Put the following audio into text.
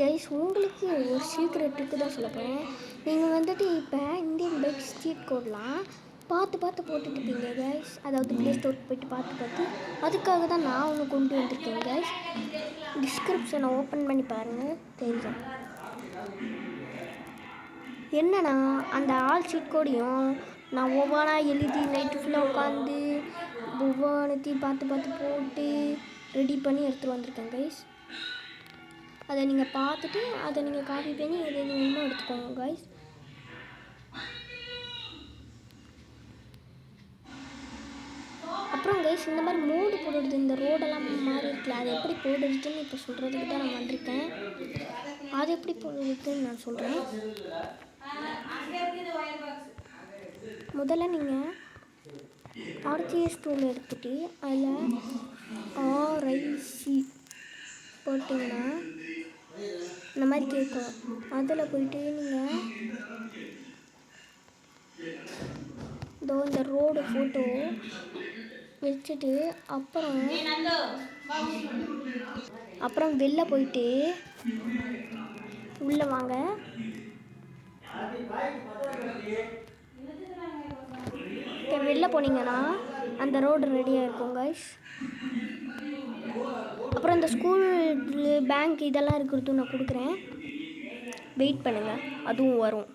Guys, உங்களுக்கு ஒரு secret trick தான் சொல்ல போகிறேன். நீங்கள் வந்துட்டு இப்போ இந்தியன் பைக் ஸ்ட்ரீட் கோட்லாம் பார்த்து போட்டுட்ருப்பீங்க கைஸ். அதாவது ப்ளே ஸ்டோருக்கு போய்ட்டு பார்த்து அதுக்காக தான் நான் ஒன்று கொண்டு வந்திருக்கேன் கைஸ். டிஸ்கிரிப்ஷனை ஓப்பன் பண்ணி பாருங்கள், தெரியும். என்னன்னா, அந்த ஆல் சீட் கோடையும் நான் ஒவ்வொன்றா எழுதி நைட்டு ஃபுல்லாக உட்காந்து ஒவ்வொன்றத்தையும் பார்த்து போட்டு ரெடி பண்ணி எடுத்துகிட்டு வந்திருக்கேன் கைஸ். அதை நீங்கள் பார்த்துட்டு அதை நீங்கள் காப்பி பண்ணி எது வேணுமோ எடுத்துக்கோங்க கைஸ். அப்புறம் கைஸ், இந்த மாதிரி மோடு போடுறது, இந்த ரோடெல்லாம் மாறி இருக்குல்ல, அது எப்படி போடுறதுன்னு இப்போ சொல்கிறதுக்கு தான் நான் வந்திருக்கேன். அது எப்படி போடுறதுன்னு நான் சொல்கிறேன். முதல்ல நீங்கள் ஆர்டிஎஸ் டூல் எடுத்துகிட்டு அதில் RIC போட்டிங்கன்னா இந்த மாதிரி கேட்கும். அதில் போயிட்டு நீங்கள் இந்த ரோடு ஃபோட்டோ வச்சுட்டு அப்புறம் வெளில போயிட்டு உள்ளே வாங்க. இப்போ வெளில போனீங்கன்னா அந்த ரோடு ரெடியாக இருக்கும் கைஸ். அப்புறம் இந்த ஸ்கூல் பேங்க் இதெல்லாம் இருக்கிறதும் நான் கொடுக்குறேன். வெயிட் பண்ணுங்கள், அதுவும் வரும்.